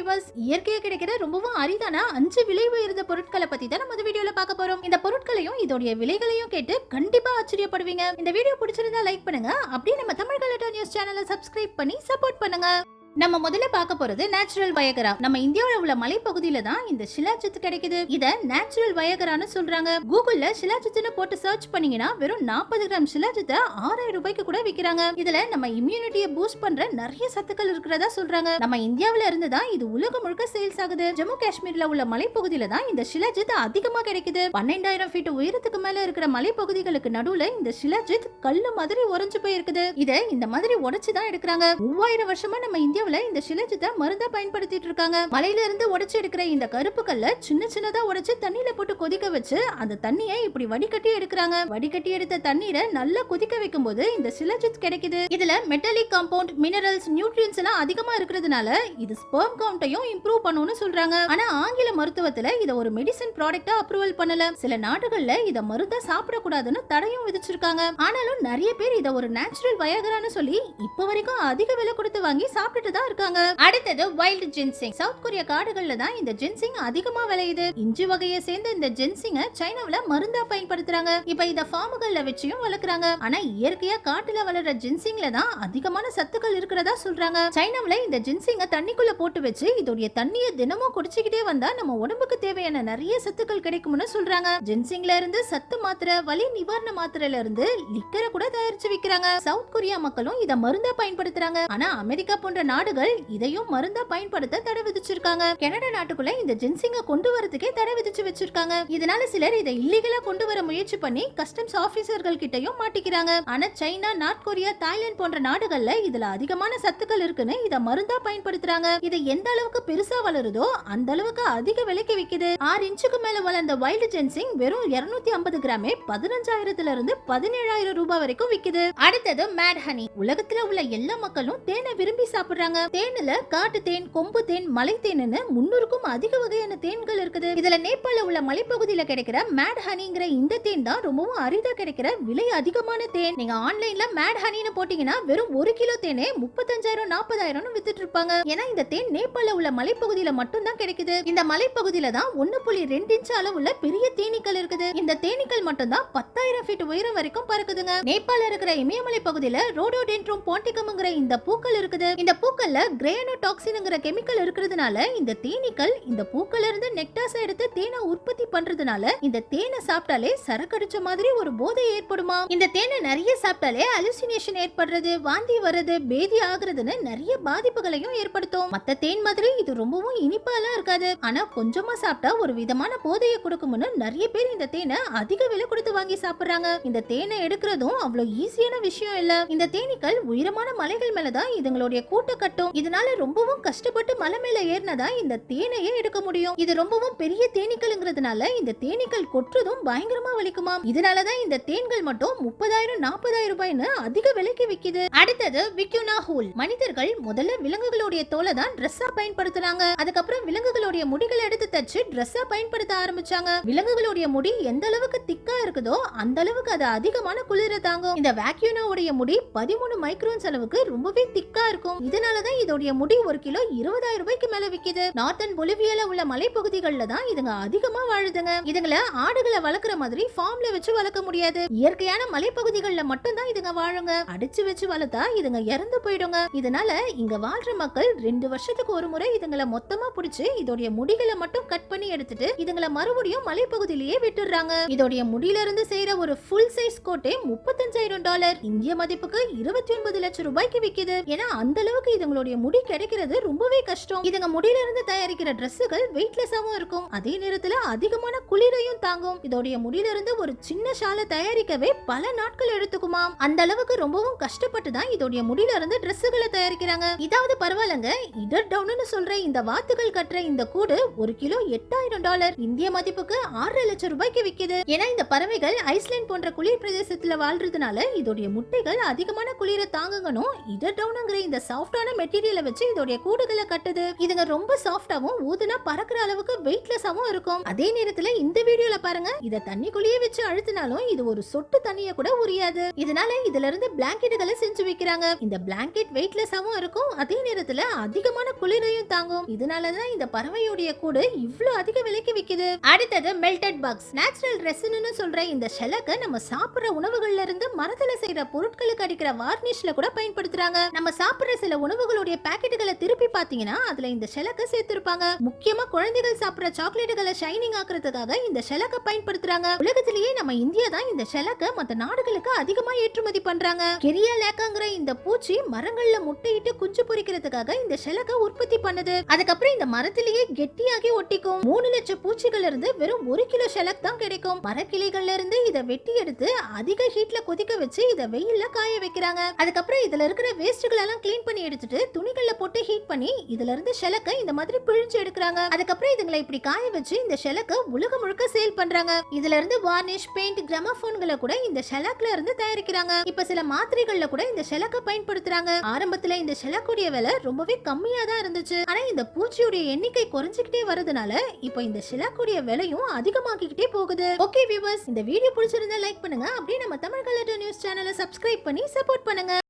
Viewers, இயற்கையா கிடைக்கிற ரொம்பவும் அரிதான 5 விலை உயர்ந்த பொருட்களை பத்தி தான் நம்ம இந்த வீடியோல பார்க்க போறோம். இந்த பொருட்களையும் இதோட விலைகளையும் கேட்டு கண்டிப்பா ஆச்சரியப்படுவீங்க. இந்த வீடியோ பிடிச்சிருந்தா லைக் பண்ணுங்க. அப்படியே நம்ம தமிழ் கலெக்டர் நியூஸ் சேனலை சப்ஸ்கிரைப் பண்ணி சப்போர்ட் பண்ணுங்க. நம்ம முதல்ல பார்க்க போறது நேச்சுரல் வயகரா. நம்ம இந்தியாவில் உள்ள மலைப்பகுதியில தான் இந்த ஷிலாஜித் கிடைக்குது. இத நேச்சுரல் வயகரான்னு சொல்றாங்க. கூகுள்ல ஷிலாஜித்னு போட்டு சர்ச் பண்ணீங்கன்னா வெறும் 40 கிராம் ஷிலாஜித்தை 6000 ரூபாய்க்கு கூட விக்கிறாங்க. இதுல நம்ம இம்யூனிட்டியை பூஸ்ட் பண்ற நிறைய சத்துக்கள் இருக்கிறதா சொல்றாங்க. நம்ம இந்தியாவில இருந்து தான் இது உலகம் முழுக்க சேல்ஸ் ஆகுது. ஜம்மு காஷ்மீர்ல உள்ள மலைப்பகுதியில தான் இந்த ஷிலாஜித் அதிகமா கிடைக்குது. 12000 ஃபீட் உயரத்துக்கு மேல இருக்கிற மலைப்பகுதிகளுக்கு நடுவுல இந்த ஷிலாஜித் கல்லு மாதிரி உறைஞ்சு போயிருக்குது. இத இந்த மாதிரி உடைச்சுதான் எடுக்கிறாங்க. 3000 வருஷமா நம்ம இந்தியாவில இந்த ஷிலாஜித்தை மருந்தா பயன்படுத்திட்டு இருக்காங்க. மலையில இருந்து உடைச்சு எடுக்கிற இந்த கருப்பு கல்ல சின்ன சின்னதா உடைச்சு தண்ணியில போட்டு கொதிக்க வச்சு அந்த தண்ணியை இப்படி வடிகட்டி எடுக்கிறாங்க. வடிகட்டி எடுத்த தண்ணீரை நல்லா கொதிக்க வைக்கும் போது இந்த ஷிலாஜித் கிடைக்குது. இதுல மெட்டாலிக் காம்பவுண்ட், மினரல்ஸ், நியூட்ரியன்ஸ் எல்லாம் அதிகமா இருக்கிறதுனால இது ஸ்பெர்ம் கவுண்டையும் இம்ப்ரூவ் பண்ணும்னு சொல்றாங்க. ஆனா ஆங்கில மருத்துவத்துல இத ஒரு மெடிசன் ப்ராடக்ட்டா அப்ரூவல் பண்ணல. சில நாடுகள்ல இத மருந்தா சாப்பிடக்கூடாதுன்னு தடையும் விதிச்சிருக்காங்க. ஆனாலும் நிறைய பேர் இத ஒரு நேச்சுரல் வயகரான்னு சொல்லி இப்ப வரைக்கும் அதிக விலை கொடுத்து வாங்கி சாப்பிட்டுட்டு தான் இருக்காங்க. அடுத்தது வைல்ட் ஜின்சிங். சவுத் கொரியா காடுகள்ல தான் இந்த ஜின்சிங் அதிகமா விளையுது. இஞ்சி வகையை சேர்ந்த இந்த ஜின்சிங்க சைனாவுல மருந்தா பயன்படுத்துறாங்க. இப்ப இத ஃபார்முகள்ல வச்சியும் வளர்க்கறாங்க. ஆனா இயற்கையா காட்டுல வளர்ற ஜின்சிங்ல தான் அதிகமான சத்துக்கள் இருக்கிறதா சொல்றாங்க. சைனாவுல இந்த ஜின்சிங்க தண்ணிக்குள்ள போட்டு வச்சு இதோட தண்ணியை தினமும் குடிச்சுக்கிட்டே வந்தா நம்ம உடம்புக்கு தேவையான நிறைய சத்துக்கள் கிடைக்கும்னு சொல்றாங்க. ஜின்சிங்ல இருந்து சத்து மாத்திரை, வலி நிவாரண மாத்திரையில இருந்து லிக்கரை கூட தயாரிச்சு விக்கிறாங்க. சவுத் கொரியா மக்களும் இத மருந்தா பயன்படுத்துறாங்க. ஆனா அமெரிக்கா போன்ற நாடுகள் இதையும் மருந்தா பயன்படுத்த தடை விதிச்சிருக்காங்க. கனடா நாட்டுக்குள்ள இந்த ஜின்சிங்க கொண்டு வரதுக்கே தடை விதிச்சு வச்சிருக்காங்க. இதனால சிலர் இதை இல்லீகலா கொண்டு வர முயற்சி பண்ணி கஸ்டம்ஸ் ஆபீசர்கள் கிட்டயும் மாட்டிக்கிறாங்க. ஆனா சைனா, நார்த் கொரியா, தாய்லாந்து போன்ற நாடுகள்ல இதுல அதிகமான சத்துக்கள் இருக்குன்னு இத மருந்தா பயன்படுத்துறாங்க. இது எந்த அளவுக்கு பெருசா வளருதோ அந்த அளவுக்கு அதிக விலைக்கு விக்குது. 6 இன்ச்சுக்கு மேல வளர்ந்த வைல்ட் ஜின்சிங் வெறும் 250 கிராமே 15,000 இருந்து 17,000 ரூபாய் வரைக்கும் விக்குது. அடுத்தது மேட் ஹனி. உலகத்துல உள்ள எல்லா மக்களும் தேனை விரும்பி சாப்பிடுறாங்க. தேன்ல காட்டு தேன், கொம்பு தேன், மலை தேன்னு 300க்கும் அதிக வகையான தேன்கள் இருக்குது. இதுல நேபாள உள்ள மலைப்பகுதியில கிடைக்கிற மேட் ஹனிங்கிற இந்த தேன் தான் ரொம்பவும் அரிதா கிடைக்கிற விலை அதிகமான தேன். நீங்க ஆன்லைன்ல மேட் ஹனின்னு போட்டீங்கன்னா வெறும் 1 கிலோ தேனே 35,000 40,000 வித்துட்டு இருப்பாங்க. ஏன்னா இந்த தேன் நேபாள உள்ள மலைப்பகுதியில மட்டும் தான் கிடைக்குது. இந்த மலைப்பகுதியில தான் 1.2 இன்ச் அளவுள்ள பெரிய தேனீக்கள் இருக்குது. இந்த தேனீக்கள் மட்டும் தான் 10,000 ஃபீட் உயரம் வரைக்கும் பறக்குதுங்க. நேபாள இருக்கிற இமயமலை பகுதியில ரோடோடென்ட்ரோம் பாண்டிகம்ங்கிற இந்த பூக்கள் இருக்குது. இந்த பூக்கள்ல கிரேனோடாக்சின்ங்கிற கெமிக்கல் இருக்கிறதுனால இந்த தேனீக்கள் இந்த பூக்கள்ல இருந்து நெக்டார்ஸ் எடுத்து தேனை உற்பத்தி பண்றதுனால இந்த தேனை சாப்பிட்டாலே சரக்கடிச்ச மாதிரி ஒரு போதை ஏற்படுமா. இந்த தேனை நிறைய சாப்பிட்டாலே அலுசினேஷன் ஏற்படுறது, வாந்தி வர்றது, பேதி ஆகுறதுன்னு நிறைய பாதிப்புகளையும் ஏற்படுத்தும். மத்த தேன் மாதிரி இது ரொம்பவும் இனிப்பாலாம் இருக்காது. ஆனா கொஞ்சமா சாப்பிட்டா ஒரு விதமான போதையை கொடுக்கும்னு நிறைய பேர் இந்த தேனை அதிக விலை கொடுத்து வாங்கி சாப்பிடுறாங்க. இந்த தேனை எடுக்கிறதும் அவ்வளவு ஈஸியான விஷயம் இல்ல. இந்த தேனீக்கள் உயரமான மலைகள் மேலதான் இதுங்களுடைய கூட்ட கட்டும். இதனால ரொம்பவும் கஷ்டப்பட்டு மலை மேல ஏறினதா இந்த தேனையே எடுக்க முடியும். இது ரொம்பவும் பெரிய தேனீக்கள்ங்கிறதுனால இந்த தேனீக்கள் கொற்றுதும் பயங்கரமா வலிக்குமா. இதனாலதான் இந்த தேன்கள் மட்டும் 30,000 40,000 ரூபாய்னு அதிக விலைக்கு விக்குது. அடுத்தது விக்யூனா ஹூல். மனிதர்கள் முதல்ல விலங்குகளுடைய தோலை தான் ட்ரெஸ்ஸா பயன்படுத்துறாங்க. அதுக்கப்புறம் விலங்குகளுடைய முடிகளை எடுத்து தச்சு ட்ரெஸ்ஸா பயன்படுத்த ஆரம்பிச்சாங்க. விலங்குகளுடைய முடி எந்த அளவுக்கு திக்கா இருக்குதோ அந்த அளவுக்கு அது அதிகமான குளிர தாங்கும். இந்த வேக்யூனாவுடைய முடி 13 மைக்ரோன்ஸ் அளவுக்கு ரொம்பவே திக்கா இருக்கும். இதனாலதான் இதோடைய முடி 1 கிலோ 20,000 ரூபாய்க்கு மேல விக்குது. நார்த்தன் பொலிவியால உள்ள மலைப்பகுதிகள்ல தான் இதுங்க அதிகமா வாழுதுங்க. இதுங்களை ஆடுகளை வளர்க்குற மாதிரி ஃபார்ம்ல வச்சு வளர்க்க முடியாது. இயற்கையான மலைப்பகுதிகள்ல மட்டும் தான் இதுங்க வாழுங்க. அடிச்சு வச்சு வளர்த்தா இதுங்க இறந்து போயிடுங்க. இதனால இங்க வாழ்ற மக்கள் 2 வருஷத்துக்கு ஒரு முறை இதுங்களை மொத்தமா பிடிச்சு இதோடைய முடிகளை மட்டும் கட் பண்ணி எடுத்துட்டு இதுங்களை மறுபடியும் மலைப்பகுதியிலேயே விட்டுறாங்க. இதோடைய முடியில இருந்து செய்யற ஒரு ஃபுல் சைஸ் கோட்டே $35,000 இந்திய மதிப்புக்கு 29 லட்சம் ரூபாய்க்கு விக்குது. ஏன்னா அந்த அளவுக்கு இதுங்களுடைய முடி கிடைக்கிறது ரொம்பவே கஷ்டம். இதுங்க முடியில இருந்து தயாரிக்கிற டிரெஸ்ஸுகள் வெயிட்லெஸ்ஸாவும் இருக்கும். அதே நேரத்துல அதிகமான குளிரையும் தாங்கும். இதோடைய முடியில இருந்து ஒரு சின்ன ஷாலை தயாரிக்கவே பல நாட்கள் எடுத்துக்குமா. அந்த அளவுக்கு ரொம்பவும் கஷ்டப்பட்டு தான் இதோடைய முடியில இருந்து டிரெஸ்ஸுகளை தயாரிக்கிறாங்க. இதாவது பரவாயில்லங்க. இடர் டவுன்னு சொல்ற இந்த வாத்துகள் கட்டுற இந்த கூடு 1 கிலோ $8,000 இந்திய மதிப்புக்கு 6 லட்சம் ரூபாய்க்கு விக்குது. ஏன்னா இந்த பறவைகள் ஐஸ்லாந்து போன்ற குளிர் பிரதேசத்துல வாழ்றதுனால இதோடைய முட்டைகள் அதிகமான குளிரை தாங்குங்கணும். இடர் டவுனுங்கிற இந்த சாஃப்டான சாஃப்டான மெட்டீரியலை வச்சு இதோடைய கூடுகளை கட்டுது. இதுங்க ரொம்ப சாஃப்டாவும் ஊதுனா பறக்குற அளவுக்கு வெயிட்லெஸ்ஸாவும் இருக்கும். அதே நேரத்துல இந்த வீடியோல பாருங்க, இத தண்ணிக்குள்ளேயே வச்சு அழுத்தினாலும் இது ஒரு சொட்டு தண்ணிய கூட உரியாது. இதனால இதுல இருந்து பிளாங்கெட்டுகளை செஞ்சு வைக்கிறாங்க. இந்த பிளாங்கெட் வெயிட்லெஸ்ஸாவும் இருக்கும், அதே நேரத்துல அதிகமான குளிரையும் தாங்கும். இதனாலதான் இந்த பறவையோடைய கூடு இவ்ளோ அதிக விலைக்கு விக்குது. அடுத்தது மெல்டட் பக்ஸ். நேச்சுரல் ரெசின்னு சொல்ற இந்த ஷெலக்க நம்ம சாப்பிடுற உணவுகள்ல இருந்து மரத்துல செய்யற பொருட்களுக்கு அடிக்கிற வார்னிஷ்ல கூட பயன்படுத்துறாங்க. நம்ம சாப்பிடுற சில உணவுகளுடைய பாக்கெட்டுகளை திருப்பி பாத்தீங்கன்னா அதுல இந்த ஷெலக்க சேர்த்திருப்பாங்க. முக்கியமா குழந்தைகள் சாப்பிடுற சாக்லேட்டுகளை ஷைனிங் ஆக்குறதுக்காக இந்த ஷெலக்க பயன்படுத்துறாங்க. உலகத்திலேயே நம்ம இந்தியா தான் இந்த ஷெலக்க மத்த நாடுகளுக்கு அதிகமா ஏற்றுமதி பண்றாங்க. கெரியா லேக்காங்கிற இந்த பூச்சி மரங்கள்ல முட்டையிட்டு குஞ்சு பொரிக்கிறதுக்காக இந்த ஷெலக்க உற்பத்தி பண்ணுது. அதுக்கப்புறம் இந்த மரத்திலேயே கெட்டியாகி ஒட்டிக்கும். 3 லட்சம் பூச்சிகள் இருந்து வெறும் 1 கிலோ ஷெலக் தான் கிடைக்கும். மரக்கிளைகள்ல இருந்து இத வெட்டி எடுத்து அதிக ஹீட்ல கொதிக்க வச்சு இத வெயில்ல காய வைக்கிறாங்க. அதுக்கப்புறம் இதுல இருக்கிற வேஸ்ட்கள் எல்லாம் கிளீன் பண்ணி எடுத்துட்டு துணிகள்ல போட்டு ஹீட் பண்ணி இதுல இருந்து ஷெலக்க இந்த மாதிரி பிழிஞ்சு எடுக்கிறாங்க. அதுக்கப்புறம் இதுங்களை இப்படி காய வச்சு இந்த ஷெலக்க உலகம் முழுக்க சேல் பண்றாங்க. இதுல இருந்து வார்னிஷ், பெயிண்ட், கிராமபோன்களை கூட இந்த ஷெலக்ல இருந்து தயாரிக்கிறாங்க. இப்ப சில மாத்திரைகள்ல கூட இந்த ஷெலக்க பயன்படுத்துறாங்க. ஆரம்பத்துல இந்த ஷெலக்குடைய விலை ரொம்பவே கம்மியா தான் இருந்துச்சு. ஆனா இந்த பூச்சியுடைய எண்ணிக்கை குறைஞ்சிக்கிட்டே வரதுனால இப்போ இந்த ஷெலக்குடைய விலையும் அதிகமாகிக்கிட்டே போகுது. ஓகே வியூவர்ஸ், இந்த வீடியோ பிடிச்சிருந்தா லைக் பண்ணுங்க. அப்படியே நம்ம தமிழ் கலர் நியூஸ் சேனலை சப்ஸ்கிரைப் பண்ணி சப்போர்ட் பண்ணுங்க.